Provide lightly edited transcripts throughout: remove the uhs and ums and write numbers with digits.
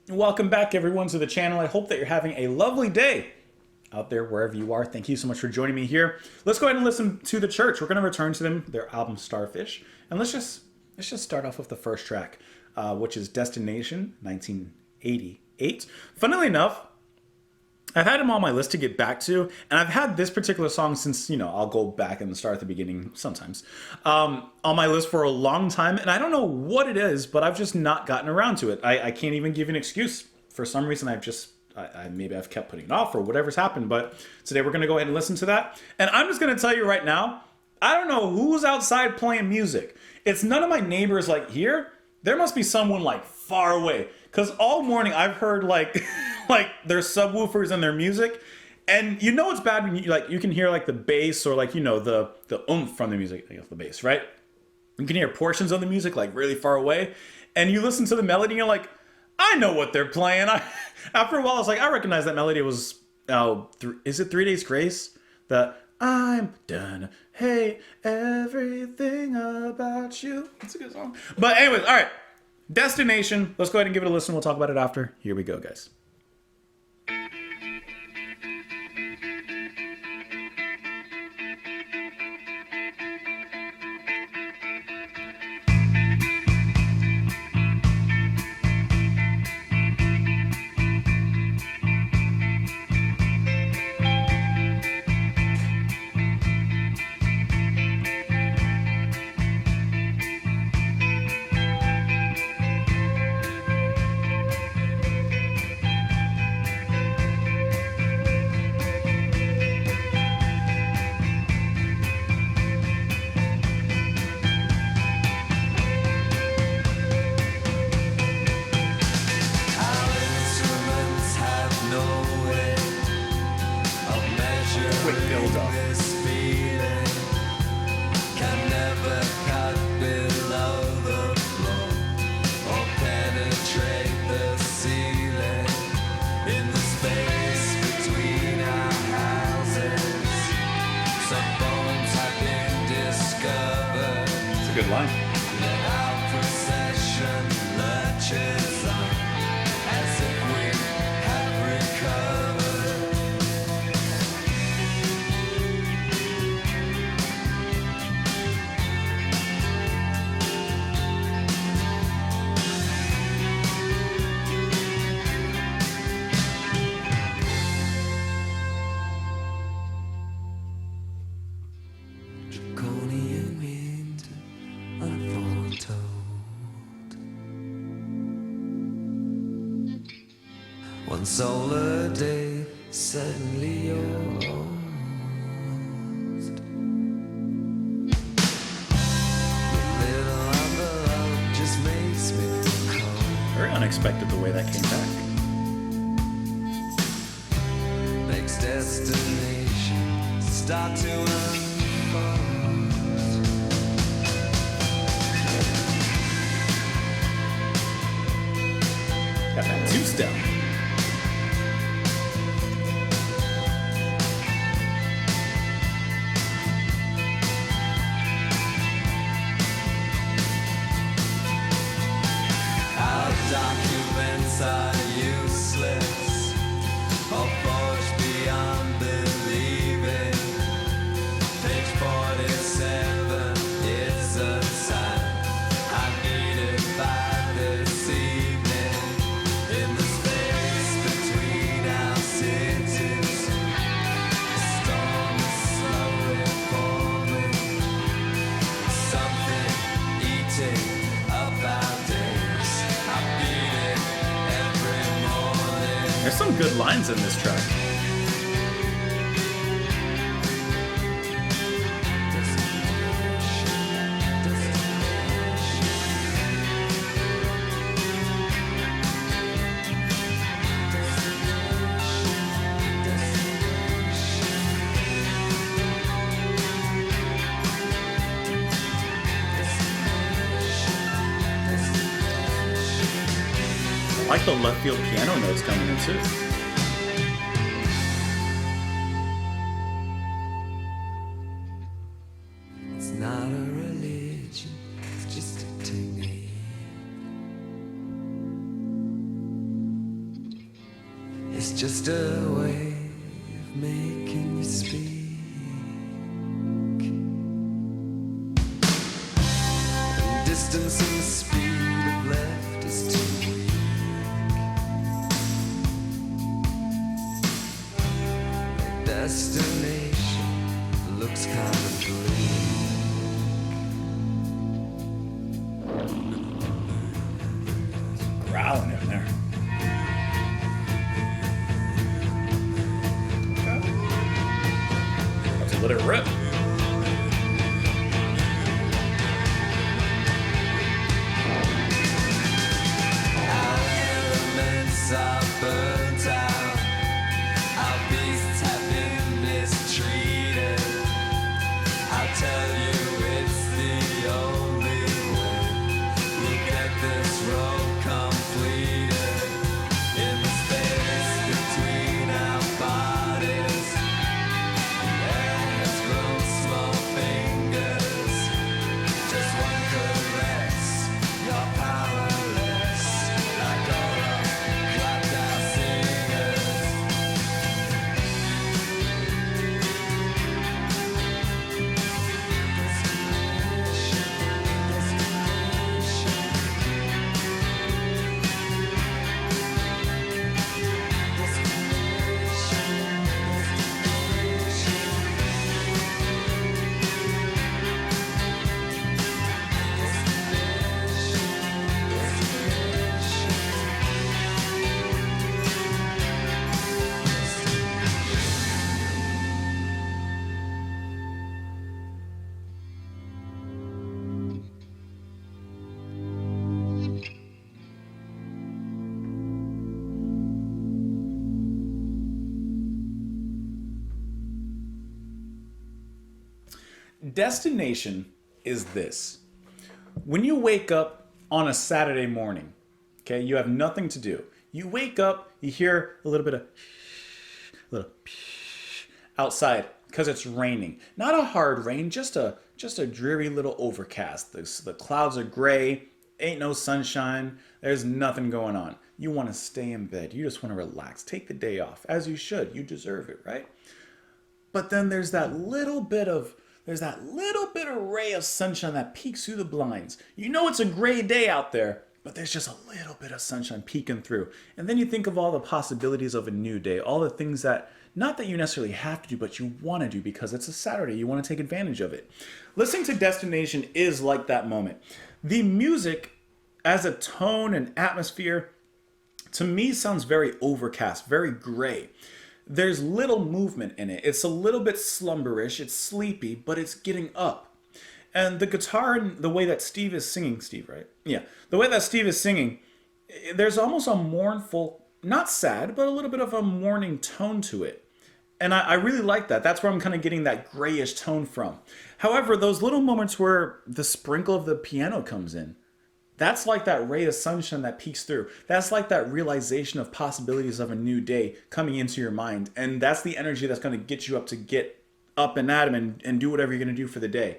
Welcome back, everyone, to the channel. I hope that you're having a lovely day out there, wherever you are. Thank you so much for joining me here. Let's go ahead and listen to The Church. We're going to return to them, their album Starfish. And let's just start off with the first track, which is Destination, 1988. Funnily enough, I've had him on my list to get back to, and I've had this particular song since, I'll go back and start at the beginning sometimes, on my list for a long time, and I don't know what it is, but I've just not gotten around to it. I can't even give an excuse. For some reason, maybe I've kept putting it off or whatever's happened, but today we're going to go ahead and listen to that. And I'm just going to tell you right now, I don't know who's outside playing music. It's none of my neighbors like here. There must be someone like far away, because all morning I've heard like their subwoofers and their music, and it's bad when you can hear like the bass or like the oomph from the music, the bass, right? You can hear portions of the music like really far away, and you listen to the melody and you're like, I know what they're playing. After a while I was like, I recognize that melody. It was is it 3 Days Grace? The I'm done, hey, everything about you. It's a good song. But anyways, all right, Destination. Let's go ahead and give it a listen. We'll talk about it after. Here we go, guys. Good line. One solar day, suddenly you're lost. Your little envelope just makes me cold. Very unexpected the way that came back. Next destination, start to unfold. Got that two-step. Documents are useless, or forged beyond believing. Page 47 is a sign I needed by this evening. In the space between our cities, a storm is slowly forming. Something eating up our days. There's some good lines in this track. I like the left field piano notes coming in too. not a religion, it's just a technique. It's just a way of making you speak. And distance and speed of left is too weak. The destination looks kind of bleak. Growling in there. About to let it rip. Our elements are burnt out. Our beasts have been mistreated. I'll tell you it's the only way we'll get this road completed. In the space between our bodies, the air has grown small fingers. Just one caress, you're powerless, like all our clapped out singers. Destination is this. When you wake up on a Saturday morning, okay, you have nothing to do. You wake up, you hear a little bit of outside because it's raining. Not a hard rain, just a dreary little overcast. The clouds are gray, ain't no sunshine, there's nothing going on. You want to stay in bed. You just want to relax. Take the day off, as you should. You deserve it, right? But then there's that little bit of ray of sunshine that peeks through the blinds. You know it's a gray day out there, but there's just a little bit of sunshine peeking through. And then you think of all the possibilities of a new day, all the things that, not that you necessarily have to do, but you want to do because it's a Saturday. You want to take advantage of it. Listening to Destination is like that moment. The music as a tone and atmosphere, to me, sounds very overcast, very gray. There's little movement in it. It's a little bit slumberish, it's sleepy, but it's getting up. And the guitar and the way that Steve is singing, Steve, right? Yeah. The way that Steve is singing, there's almost a mournful, not sad, but a little bit of a mourning tone to it. And I really like that. That's where I'm kind of getting that grayish tone from. However, those little moments where the sprinkle of the piano comes in, that's like that ray of sunshine that peeks through. That's like that realization of possibilities of a new day coming into your mind. And that's the energy that's going to get you up to get up and at 'em and do whatever you're going to do for the day.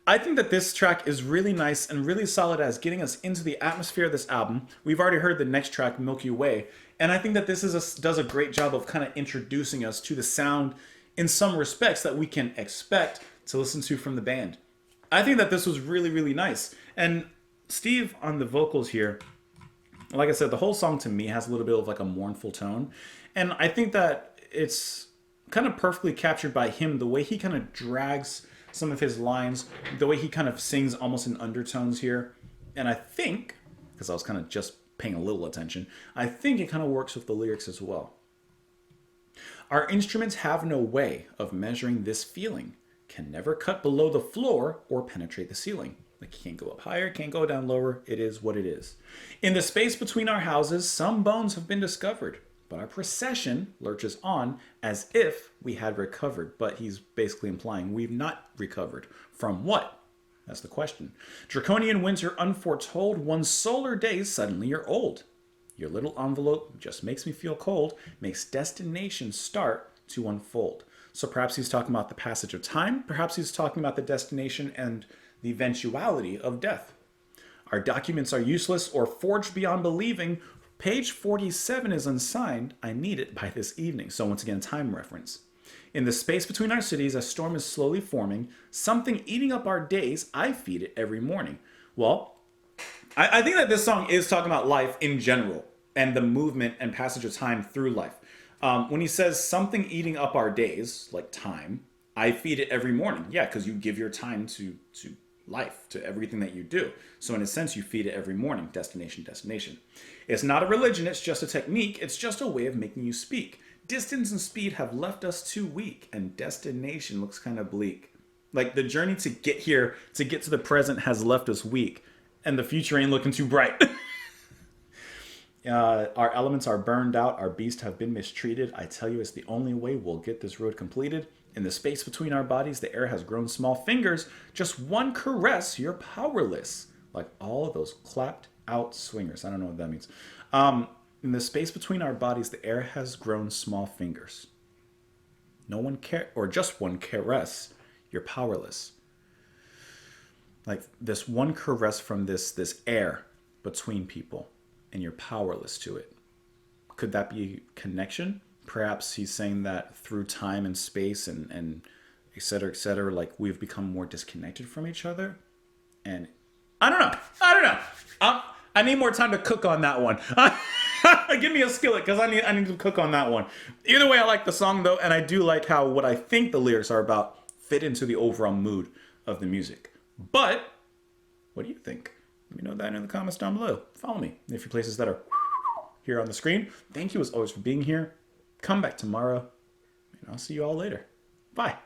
I think that this track is really nice and really solid as getting us into the atmosphere of this album. We've already heard the next track, Milky Way. And I think that this does a great job of kind of introducing us to the sound in some respects that we can expect to listen to from the band. I think that this was really, really nice. And Steve on the vocals here, like I said, the whole song to me has a little bit of like a mournful tone. And I think that it's kind of perfectly captured by him, the way he kind of drags some of his lines, the way he kind of sings almost in undertones here. And I think, because I was kind of just paying a little attention, I think it kind of works with the lyrics as well. Our instruments have no way of measuring this feeling, can never cut below the floor or penetrate the ceiling. Like, you can't go up higher, can't go down lower. It is what it is. In the space between our houses, some bones have been discovered, but our procession lurches on as if we had recovered. But he's basically implying we've not recovered. From what? That's the question. Draconian winter unforetold, one solar day suddenly you're old. Your little envelope just makes me feel cold, makes destination start to unfold. So perhaps he's talking about the passage of time. Perhaps he's talking about the destination and the eventuality of death. Our documents are useless or forged beyond believing. Page 47 is unsigned. I need it by this evening. So once again, time reference. In the space between our cities, a storm is slowly forming. Something eating up our days. I feed it every morning. Well, I think that this song is talking about life in general and the movement and passage of time through life. When he says something eating up our days, like time, I feed it every morning. Yeah, because you give your time to life, to everything that you do. So in a sense, you feed it every morning. Destination, destination. It's not a religion. It's just a technique. It's just a way of making you speak. Distance and speed have left us too weak, and destination looks kind of bleak. Like the journey to get here, to get to the present, has left us weak, and the future ain't looking too bright. Our elements are burned out. Our beasts have been mistreated. I tell you, it's the only way we'll get this road completed. In the space between our bodies, the air has grown small fingers. Just one caress, you're powerless. Like all of those clapped out swingers. I don't know what that means. In the space between our bodies, the air has grown small fingers. No one care, or just one caress, you're powerless. Like this one caress from this air between people, and you're powerless to it. Could that be connection? Perhaps he's saying that through time and space and et cetera, like we've become more disconnected from each other. And I don't know. I need more time to cook on that one. Give me a skillet because I need to cook on that one. Either way, I like the song though, and I do like how what I think the lyrics are about fit into the overall mood of the music. But what do you think? Let me know that in the comments down below. Follow me in a few places that are here on the screen. Thank you as always for being here. Come back tomorrow, and I'll see you all later. Bye.